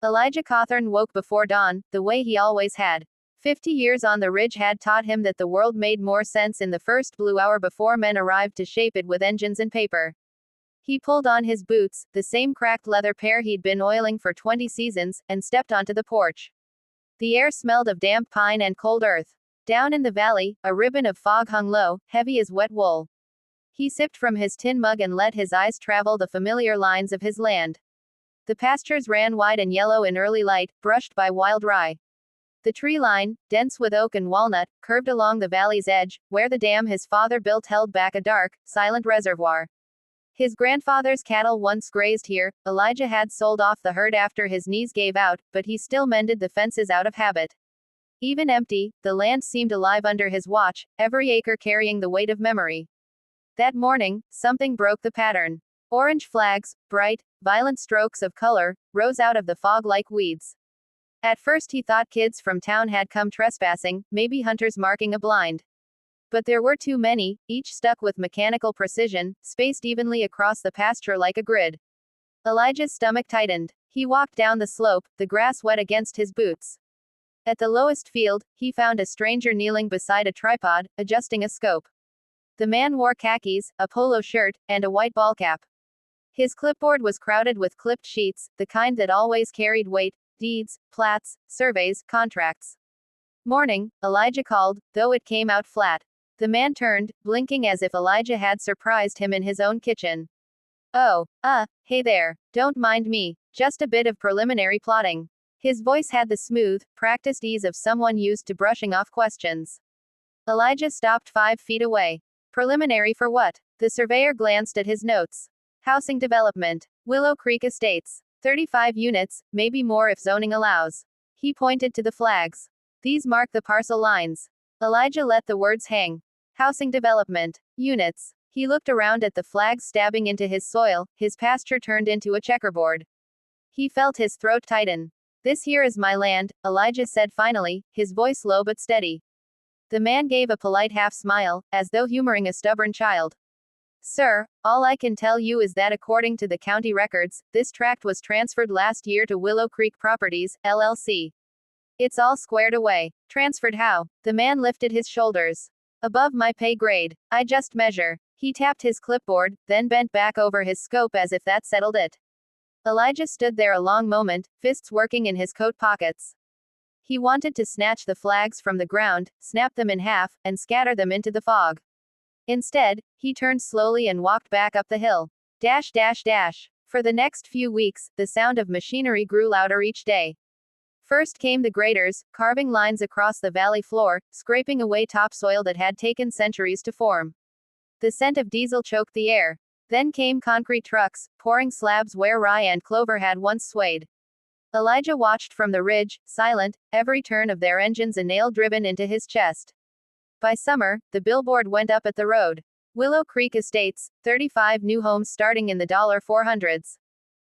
Elijah Cawthorn woke before dawn, the way he always had. 50 years on the ridge had taught him that the world made more sense in the first blue hour before men arrived to shape it with engines and paper. He pulled on his boots, the same cracked leather pair he'd been oiling for 20 seasons, and stepped onto the porch. The air smelled of damp pine and cold earth. Down in the valley, a ribbon of fog hung low, heavy as wet wool. He sipped from his tin mug and let his eyes travel the familiar lines of his land. The pastures ran wide and yellow in early light, brushed by wild rye. The tree line, dense with oak and walnut, curved along the valley's edge, where the dam his father built held back a dark, silent reservoir. His grandfather's cattle once grazed here. Elijah had sold off the herd after his knees gave out, but he still mended the fences out of habit. Even empty, the land seemed alive under his watch, every acre carrying the weight of memory. That morning, something broke the pattern. Orange flags, bright, violent strokes of color, rose out of the fog like weeds. At first he thought kids from town had come trespassing, maybe hunters marking a blind. But there were too many, each stuck with mechanical precision, spaced evenly across the pasture like a grid. Elijah's stomach tightened. He walked down the slope, the grass wet against his boots. At the lowest field, he found a stranger kneeling beside a tripod, adjusting a scope. The man wore khakis, a polo shirt, and a white ball cap. His clipboard was crowded with clipped sheets, the kind that always carried weight: deeds, plats, surveys, contracts. Morning, Elijah called, though it came out flat. The man turned, blinking as if Elijah had surprised him in his own kitchen. Oh, hey there, don't mind me, just a bit of preliminary plotting. His voice had the smooth, practiced ease of someone used to brushing off questions. Elijah stopped 5 feet away. Preliminary for what? The surveyor glanced at his notes. Housing development. Willow Creek Estates. 35 units, maybe more if zoning allows. He pointed to the flags. These mark the parcel lines. Elijah let the words hang. Housing development. Units. He looked around at the flags stabbing into his soil, his pasture turned into a checkerboard. He felt his throat tighten. This here is my land, Elijah said finally, his voice low but steady. The man gave a polite half-smile, as though humoring a stubborn child. Sir, all I can tell you is that according to the county records, this tract was transferred last year to Willow Creek Properties, LLC. It's all squared away. Transferred how? The man lifted his shoulders. Above my pay grade. I just measure. He tapped his clipboard, then bent back over his scope as if that settled it. Elijah stood there a long moment, fists working in his coat pockets. He wanted to snatch the flags from the ground, snap them in half, and scatter them into the fog. Instead, he turned slowly and walked back up the hill. Dash dash dash. For the next few weeks, the sound of machinery grew louder each day. First came the graders, carving lines across the valley floor, scraping away topsoil that had taken centuries to form. The scent of diesel choked the air. Then came concrete trucks, pouring slabs where rye and clover had once swayed. Elijah watched from the ridge, silent, every turn of their engines a nail driven into his chest. By summer, the billboard went up at the road. Willow Creek Estates, 35 new homes starting in the $400s.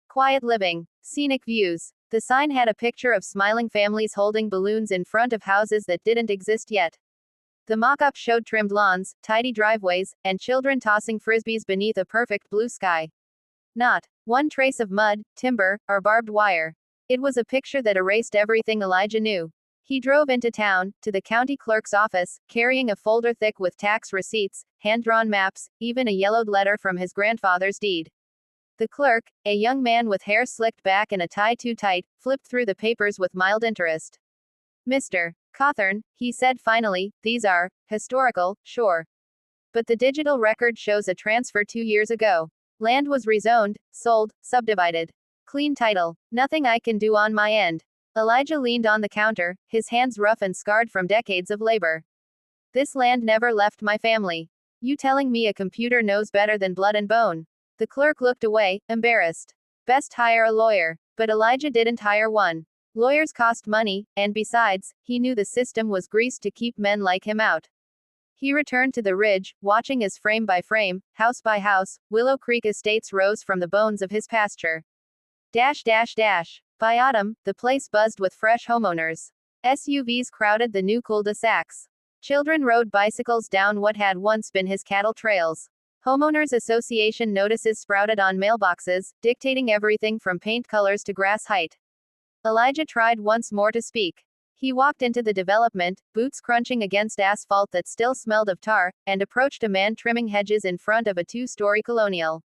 Quiet living. Scenic views. The sign had a picture of smiling families holding balloons in front of houses that didn't exist yet. The mock-up showed trimmed lawns, tidy driveways, and children tossing frisbees beneath a perfect blue sky. Not one trace of mud, timber, or barbed wire. It was a picture that erased everything Elijah knew. He drove into town, to the county clerk's office, carrying a folder thick with tax receipts, hand-drawn maps, even a yellowed letter from his grandfather's deed. The clerk, a young man with hair slicked back and a tie too tight, flipped through the papers with mild interest. Mr. Cawthorn, he said finally, these are historical, sure. But the digital record shows a transfer 2 years ago. Land was rezoned, sold, subdivided. Clean title. Nothing I can do on my end. Elijah leaned on the counter, his hands rough and scarred from decades of labor. This land never left my family. You telling me a computer knows better than blood and bone? The clerk looked away, embarrassed. Best hire a lawyer. But Elijah didn't hire one. Lawyers cost money, and besides, he knew the system was greased to keep men like him out. He returned to the ridge, watching as frame by frame, house by house, Willow Creek Estates rose from the bones of his pasture. Dash dash dash. By autumn, the place buzzed with fresh homeowners. SUVs crowded the new cul-de-sacs. Children rode bicycles down what had once been his cattle trails. Homeowners Association notices sprouted on mailboxes, dictating everything from paint colors to grass height. Elijah tried once more to speak. He walked into the development, boots crunching against asphalt that still smelled of tar, and approached a man trimming hedges in front of a two-story colonial.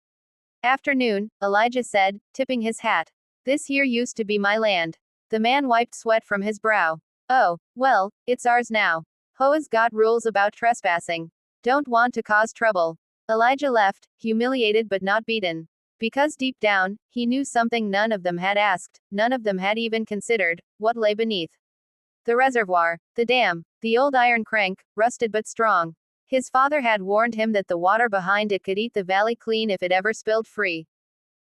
Afternoon, Elijah said, tipping his hat. This here used to be my land. The man wiped sweat from his brow. Oh, well, it's ours now. HOA's got rules about trespassing. Don't want to cause trouble. Elijah left, humiliated but not beaten. Because deep down, he knew something none of them had asked, none of them had even considered, what lay beneath. The reservoir, the dam, the old iron crank, rusted but strong. His father had warned him that the water behind it could eat the valley clean if it ever spilled free.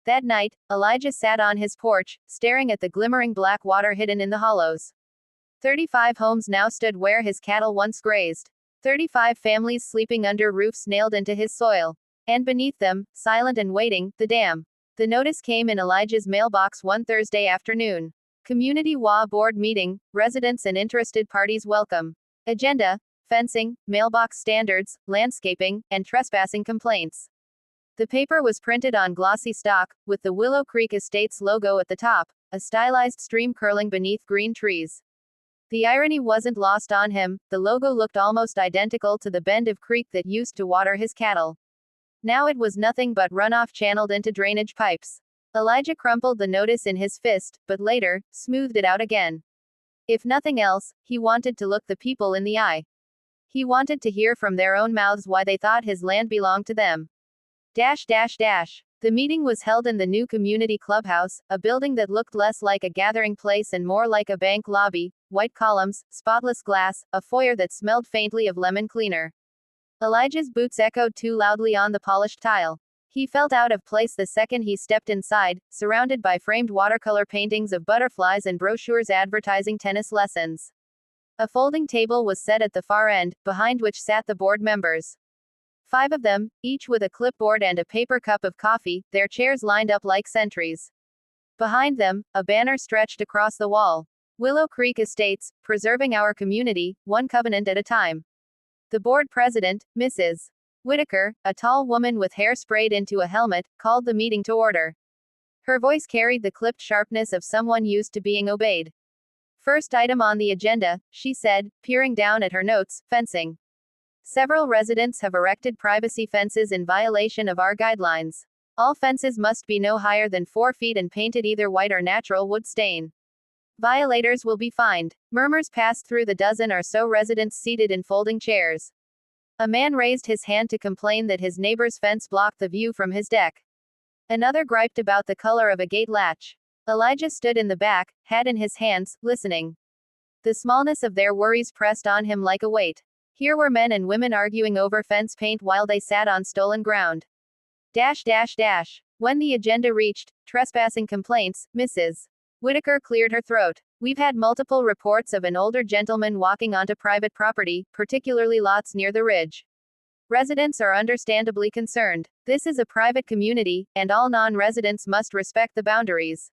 That night, Elijah sat on his porch, staring at the glimmering black water hidden in the hollows. 35 homes now stood where his cattle once grazed. 35 families sleeping under roofs nailed into his soil. And beneath them, silent and waiting, the dam. The notice came in Elijah's mailbox one Thursday afternoon. Community HOA board meeting, residents and interested parties welcome. Agenda: fencing, mailbox standards, landscaping, and trespassing complaints. The paper was printed on glossy stock, with the Willow Creek Estates logo at the top, a stylized stream curling beneath green trees. The irony wasn't lost on him, the logo looked almost identical to the bend of creek that used to water his cattle. Now it was nothing but runoff channeled into drainage pipes. Elijah crumpled the notice in his fist, but later, smoothed it out again. If nothing else, he wanted to look the people in the eye. He wanted to hear from their own mouths why they thought his land belonged to them. The meeting was held in the new community clubhouse, a building that looked less like a gathering place and more like a bank lobby, white columns, spotless glass, a foyer that smelled faintly of lemon cleaner. Elijah's boots echoed too loudly on the polished tile. He felt out of place the second he stepped inside, surrounded by framed watercolor paintings of butterflies and brochures advertising tennis lessons. A folding table was set at the far end, behind which sat the board members. 5 of them, each with a clipboard and a paper cup of coffee, their chairs lined up like sentries. Behind them, a banner stretched across the wall. Willow Creek Estates, preserving our community, one covenant at a time. The board president, Mrs. Whitaker, a tall woman with hair sprayed into a helmet, called the meeting to order. Her voice carried the clipped sharpness of someone used to being obeyed. First item on the agenda, she said, peering down at her notes, fencing. Several residents have erected privacy fences in violation of our guidelines. All fences must be no higher than 4 feet and painted either white or natural wood stain. Violators will be fined. Murmurs passed through the dozen or so residents seated in folding chairs. A man raised his hand to complain that his neighbor's fence blocked the view from his deck. Another griped about the color of a gate latch. Elijah stood in the back, hat in his hands, listening. The smallness of their worries pressed on him like a weight. Here were men and women arguing over fence paint while they sat on stolen ground. When the agenda reached trespassing complaints, Mrs. Whitaker cleared her throat. We've had multiple reports of an older gentleman walking onto private property, particularly lots near the ridge. Residents are understandably concerned. This is a private community, and all non-residents must respect the boundaries.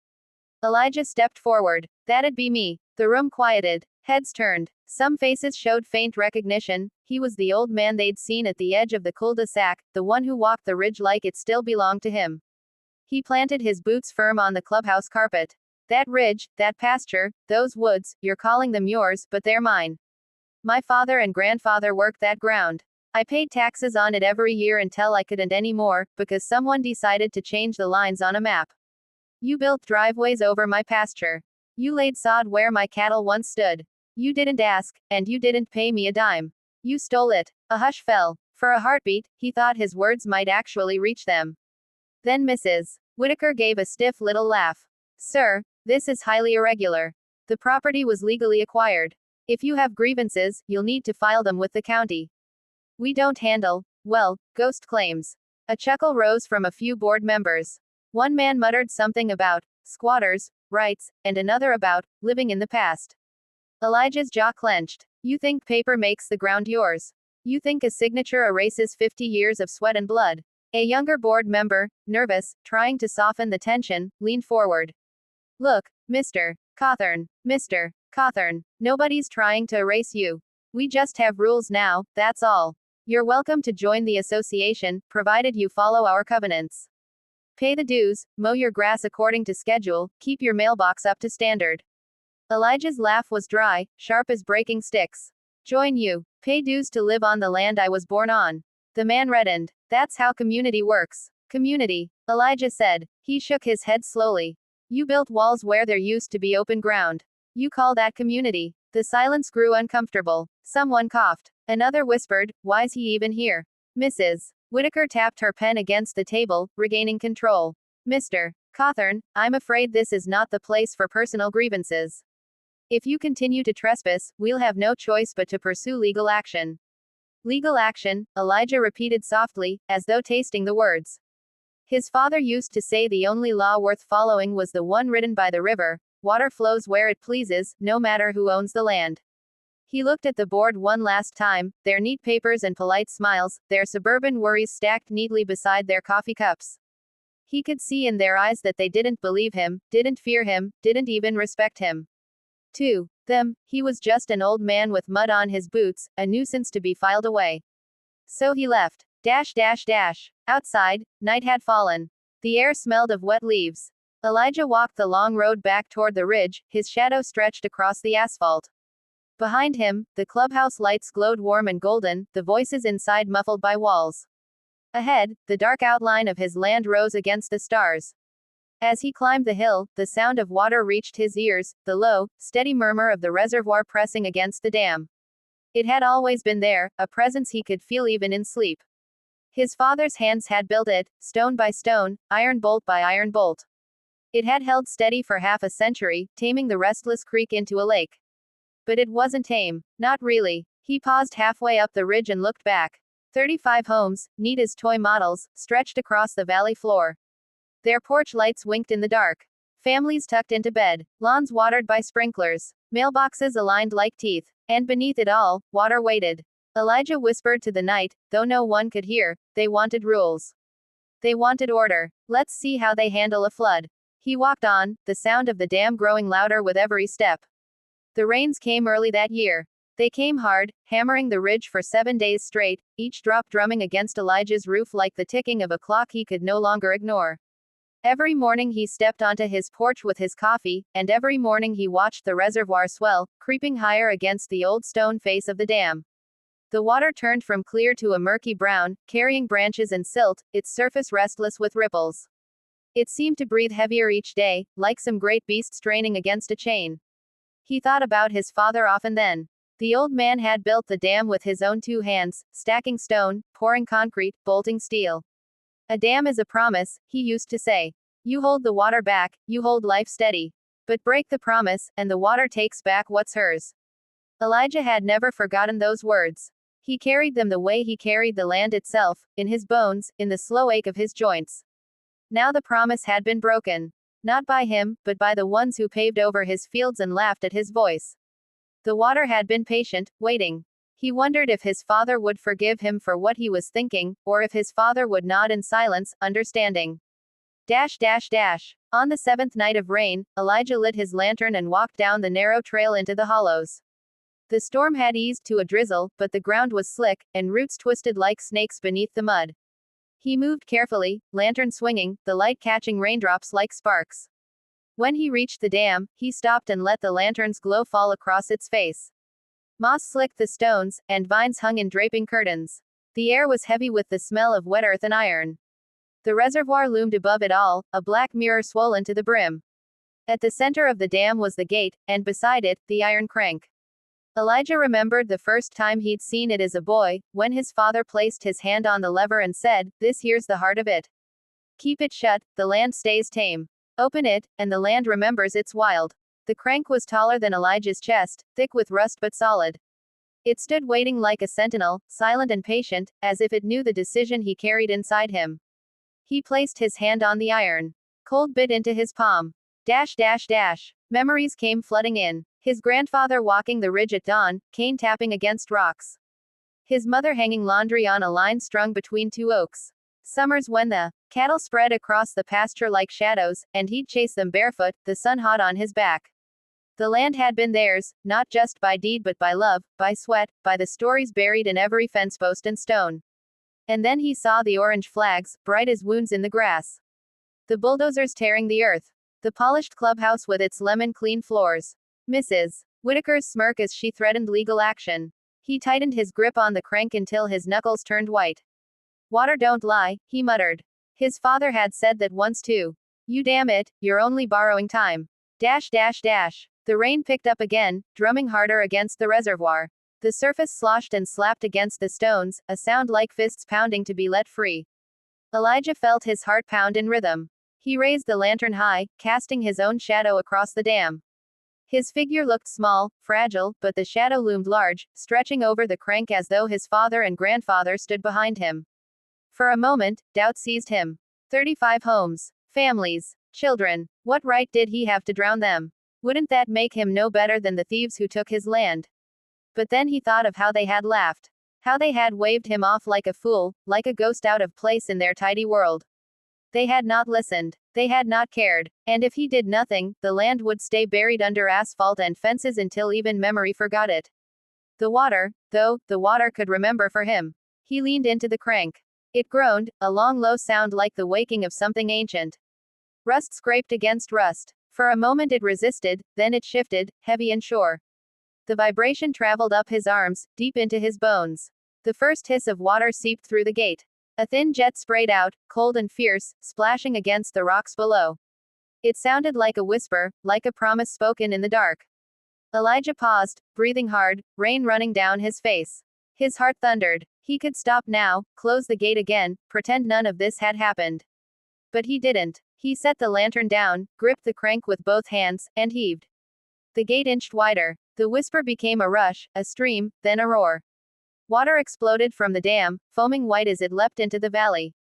Elijah stepped forward. That'd be me. The room quieted. Heads turned. Some faces showed faint recognition. He was the old man they'd seen at the edge of the cul-de-sac, the one who walked the ridge like it still belonged to him. He planted his boots firm on the clubhouse carpet. That ridge, that pasture, those woods, you're calling them yours, but they're mine. My father and grandfather worked that ground. I paid taxes on it every year until I couldn't anymore, because someone decided to change the lines on a map. You built driveways over my pasture. You laid sod where my cattle once stood. You didn't ask, and you didn't pay me a dime. You stole it. A hush fell. For a heartbeat, he thought his words might actually reach them. Then Mrs. Whitaker gave a stiff little laugh. Sir, this is highly irregular. The property was legally acquired. If you have grievances, you'll need to file them with the county. We don't handle, well, ghost claims. A chuckle rose from a few board members. One man muttered something about squatters' rights, and another about living in the past. Elijah's jaw clenched. You think paper makes the ground yours? You think a signature erases 50 years of sweat and blood? A younger board member, nervous, trying to soften the tension, leaned forward. Look, Mr. Cawthorn, nobody's trying to erase you. We just have rules now, that's all. You're welcome to join the association, provided you follow our covenants. Pay the dues, mow your grass according to schedule, keep your mailbox up to standard. Elijah's laugh was dry, sharp as breaking sticks. Join you. Pay dues to live on the land I was born on. The man reddened. That's how community works. Community, Elijah said. He shook his head slowly. You built walls where there used to be open ground. You call that community? The silence grew uncomfortable. Someone coughed. Another whispered, why's he even here? Mrs. Whitaker tapped her pen against the table, regaining control. Mr. Cawthorn, I'm afraid this is not the place for personal grievances. If you continue to trespass, we'll have no choice but to pursue legal action. Legal action, Elijah repeated softly, as though tasting the words. His father used to say the only law worth following was the one written by the river. Water flows where it pleases, no matter who owns the land. He looked at the board one last time, their neat papers and polite smiles, their suburban worries stacked neatly beside their coffee cups. He could see in their eyes that they didn't believe him, didn't fear him, didn't even respect him. To them, he was just an old man with mud on his boots, a nuisance to be filed away. So he left. Outside, night had fallen. The air smelled of wet leaves. Elijah walked the long road back toward the ridge, his shadow stretched across the asphalt. Behind him, the clubhouse lights glowed warm and golden, the voices inside muffled by walls. Ahead, the dark outline of his land rose against the stars. As he climbed the hill, the sound of water reached his ears, the low, steady murmur of the reservoir pressing against the dam. It had always been there, a presence he could feel even in sleep. His father's hands had built it, stone by stone, iron bolt by iron bolt. It had held steady for half a century, taming the restless creek into a lake. But it wasn't tame. Not really. He paused halfway up the ridge and looked back. 35 homes, neat as toy models, stretched across the valley floor. Their porch lights winked in the dark. Families tucked into bed. Lawns watered by sprinklers. Mailboxes aligned like teeth. And beneath it all, water waited. Elijah whispered to the night, though no one could hear, they wanted rules. They wanted order. Let's see how they handle a flood. He walked on, the sound of the dam growing louder with every step. The rains came early that year. They came hard, hammering the ridge for 7 days straight, each drop drumming against Elijah's roof like the ticking of a clock he could no longer ignore. Every morning he stepped onto his porch with his coffee, and every morning he watched the reservoir swell, creeping higher against the old stone face of the dam. The water turned from clear to a murky brown, carrying branches and silt, its surface restless with ripples. It seemed to breathe heavier each day, like some great beast straining against a chain. He thought about his father often then. The old man had built the dam with his own 2 hands, stacking stone, pouring concrete, bolting steel. A dam is a promise, he used to say. You hold the water back, you hold life steady. But break the promise, and the water takes back what's hers. Elijah had never forgotten those words. He carried them the way he carried the land itself, in his bones, in the slow ache of his joints. Now the promise had been broken. Not by him, but by the ones who paved over his fields and laughed at his voice. The water had been patient, waiting. He wondered if his father would forgive him for what he was thinking, or if his father would nod in silence, understanding. On the 7th night of rain, Elijah lit his lantern and walked down the narrow trail into the hollows. The storm had eased to a drizzle, but the ground was slick, and roots twisted like snakes beneath the mud. He moved carefully, lantern swinging, the light catching raindrops like sparks. When he reached the dam, he stopped and let the lantern's glow fall across its face. Moss slicked the stones, and vines hung in draping curtains. The air was heavy with the smell of wet earth and iron. The reservoir loomed above it all, a black mirror swollen to the brim. At the center of the dam was the gate, and beside it, the iron crank. Elijah remembered the first time he'd seen it as a boy, when his father placed his hand on the lever and said, "This here's the heart of it. Keep it shut, the land stays tame. Open it, and the land remembers it's wild." The crank was taller than Elijah's chest, thick with rust but solid. It stood waiting like a sentinel, silent and patient, as if it knew the decision he carried inside him. He placed his hand on the iron. Cold bit into his palm. Memories came flooding in. His grandfather walking the ridge at dawn, cane tapping against rocks. His mother hanging laundry on a line strung between 2 oaks. Summers when the cattle spread across the pasture like shadows, and he'd chase them barefoot, the sun hot on his back. The land had been theirs, not just by deed but by love, by sweat, by the stories buried in every fence post and stone. And then he saw the orange flags, bright as wounds in the grass. The bulldozers tearing the earth. The polished clubhouse with its lemon-clean floors. Mrs. Whitaker's smirk as she threatened legal action. He tightened his grip on the crank until his knuckles turned white. Water don't lie, he muttered. His father had said that once too. You damn it, you're only borrowing time. Dash dash dash. The rain picked up again, drumming harder against the reservoir. The surface sloshed and slapped against the stones, a sound like fists pounding to be let free. Elijah felt his heart pound in rhythm. He raised the lantern high, casting his own shadow across the dam. His figure looked small, fragile, but the shadow loomed large, stretching over the crank as though his father and grandfather stood behind him. For a moment, doubt seized him. 35 homes, families, children. What right did he have to drown them? Wouldn't that make him no better than the thieves who took his land? But then he thought of how they had laughed. How they had waved him off like a fool, like a ghost out of place in their tidy world. They had not listened. They had not cared. And if he did nothing, the land would stay buried under asphalt and fences until even memory forgot it. The water, though, the water could remember for him. He leaned into the crank. It groaned, a long low sound like the waking of something ancient. Rust scraped against rust. For a moment it resisted, then it shifted, heavy and sure. The vibration traveled up his arms, deep into his bones. The first hiss of water seeped through the gate. A thin jet sprayed out, cold and fierce, splashing against the rocks below. It sounded like a whisper, like a promise spoken in the dark. Elijah paused, breathing hard, rain running down his face. His heart thundered. He could stop now, close the gate again, pretend none of this had happened. But he didn't. He set the lantern down, gripped the crank with both hands, and heaved. The gate inched wider. The whisper became a rush, a stream, then a roar. Water exploded from the dam, foaming white as it leapt into the valley.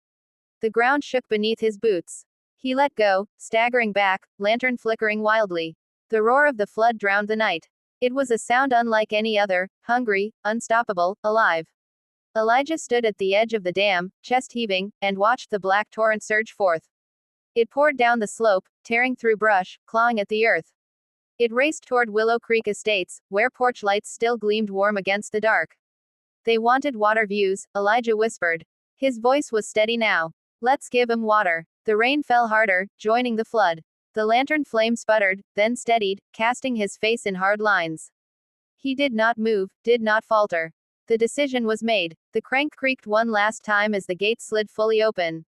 The ground shook beneath his boots. He let go, staggering back, lantern flickering wildly. The roar of the flood drowned the night. It was a sound unlike any other, hungry, unstoppable, alive. Elijah stood at the edge of the dam, chest heaving, and watched the black torrent surge forth. It poured down the slope, tearing through brush, clawing at the earth. It raced toward Willow Creek Estates, where porch lights still gleamed warm against the dark. They wanted water views, Elijah whispered. His voice was steady now. Let's give 'em water. The rain fell harder, joining the flood. The lantern flame sputtered, then steadied, casting his face in hard lines. He did not move, did not falter. The decision was made. The crank creaked one last time as the gate slid fully open.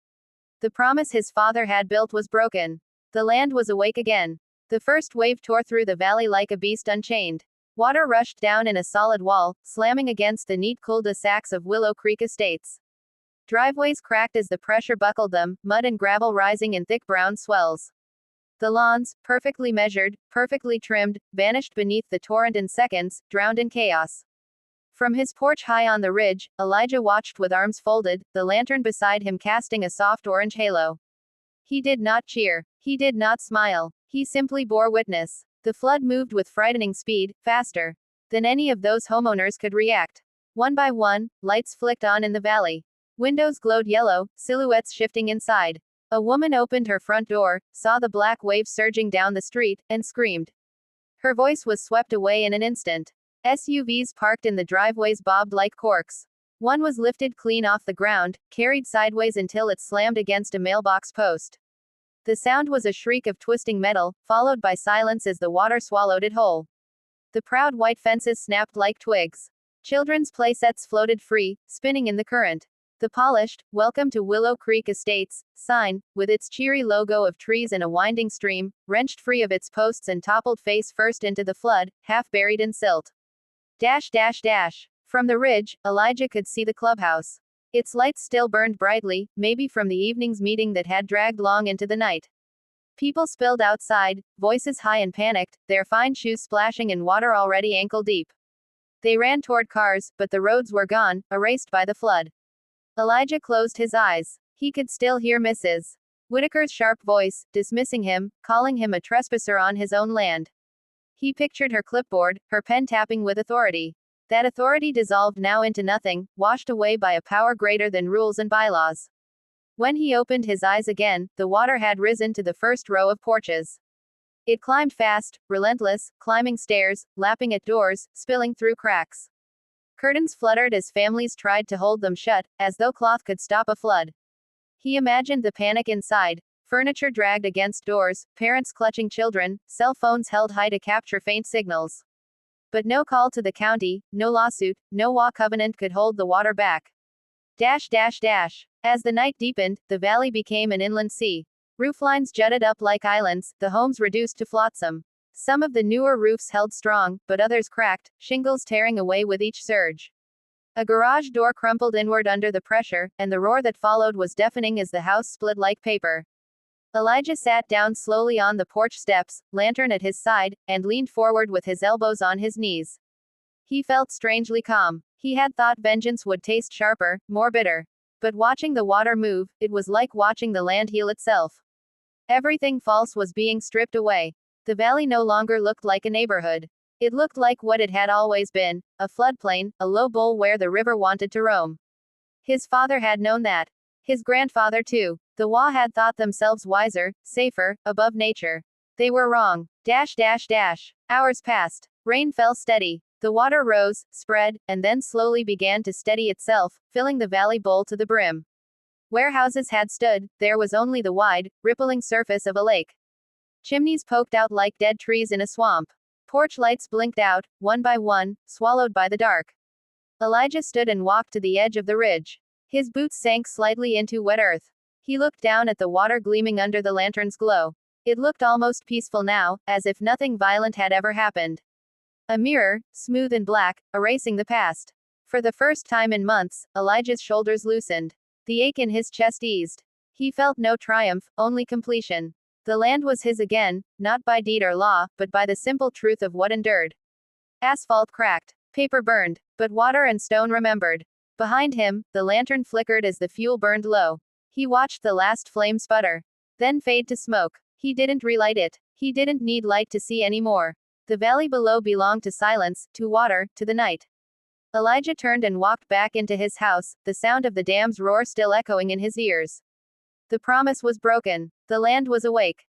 The promise his father had built was broken. The land was awake again. The first wave tore through the valley like a beast unchained. Water rushed down in a solid wall, slamming against the neat cul-de-sacs of Willow Creek Estates. Driveways cracked as the pressure buckled them, mud and gravel rising in thick brown swells. The lawns, perfectly measured, perfectly trimmed, vanished beneath the torrent in seconds, drowned in chaos. From his porch high on the ridge, Elijah watched with arms folded, the lantern beside him casting a soft orange halo. He did not cheer. He did not smile. He simply bore witness. The flood moved with frightening speed, faster than any of those homeowners could react. One by one, lights flicked on in the valley. Windows glowed yellow, silhouettes shifting inside. A woman opened her front door, saw the black wave surging down the street, and screamed. Her voice was swept away in an instant. SUVs parked in the driveways bobbed like corks. One was lifted clean off the ground, carried sideways until it slammed against a mailbox post. The sound was a shriek of twisting metal, followed by silence as the water swallowed it whole. The proud white fences snapped like twigs. Children's playsets floated free, spinning in the current. The polished, "Welcome to Willow Creek Estates" sign, with its cheery logo of trees and a winding stream, wrenched free of its posts and toppled face first into the flood, half buried in silt. Dash dash dash. From the ridge, Elijah could see the clubhouse. Its lights still burned brightly, maybe from the evening's meeting that had dragged long into the night. People spilled outside, voices high and panicked, their fine shoes splashing in water already ankle deep. They ran toward cars, but the roads were gone, erased by the flood. Elijah closed his eyes. He could still hear Mrs. Whitaker's sharp voice, dismissing him, calling him a trespasser on his own land. He pictured her clipboard, her pen tapping with authority. That authority dissolved now into nothing, washed away by a power greater than rules and bylaws. When he opened his eyes again, the water had risen to the first row of porches. It climbed fast, relentless, climbing stairs, lapping at doors, spilling through cracks. Curtains fluttered as families tried to hold them shut, as though cloth could stop a flood. He imagined the panic inside. Furniture dragged against doors, parents clutching children, cell phones held high to capture faint signals. But no call to the county, no lawsuit, no HOA covenant could hold the water back. Dash dash dash. As the night deepened, the valley became an inland sea. Rooflines jutted up like islands, the homes reduced to flotsam. Some of the newer roofs held strong, but others cracked, shingles tearing away with each surge. A garage door crumpled inward under the pressure, and the roar that followed was deafening as the house split like paper. Elijah sat down slowly on the porch steps, lantern at his side, and leaned forward with his elbows on his knees. He felt strangely calm. He had thought vengeance would taste sharper, more bitter. But watching the water move, it was like watching the land heal itself. Everything false was being stripped away. The valley no longer looked like a neighborhood. It looked like what it had always been, a floodplain, a low bowl where the river wanted to roam. His father had known that. His grandfather too. The HOA had thought themselves wiser, safer, above nature. They were wrong. Dash dash dash. Hours passed. Rain fell steady. The water rose, spread, and then slowly began to steady itself, filling the valley bowl to the brim. Where houses had stood, there was only the wide, rippling surface of a lake. Chimneys poked out like dead trees in a swamp. Porch lights blinked out, one by one, swallowed by the dark. Elijah stood and walked to the edge of the ridge. His boots sank slightly into wet earth. He looked down at the water gleaming under the lantern's glow. It looked almost peaceful now, as if nothing violent had ever happened. A mirror, smooth and black, erasing the past. For the first time in months, Elijah's shoulders loosened. The ache in his chest eased. He felt no triumph, only completion. The land was his again, not by deed or law, but by the simple truth of what endured. Asphalt cracked. Paper burned. But water and stone remembered. Behind him, the lantern flickered as the fuel burned low. He watched the last flame sputter. Then fade to smoke. He didn't relight it. He didn't need light to see anymore. The valley below belonged to silence, to water, to the night. Elijah turned and walked back into his house, the sound of the dam's roar still echoing in his ears. The promise was broken. The land was awake.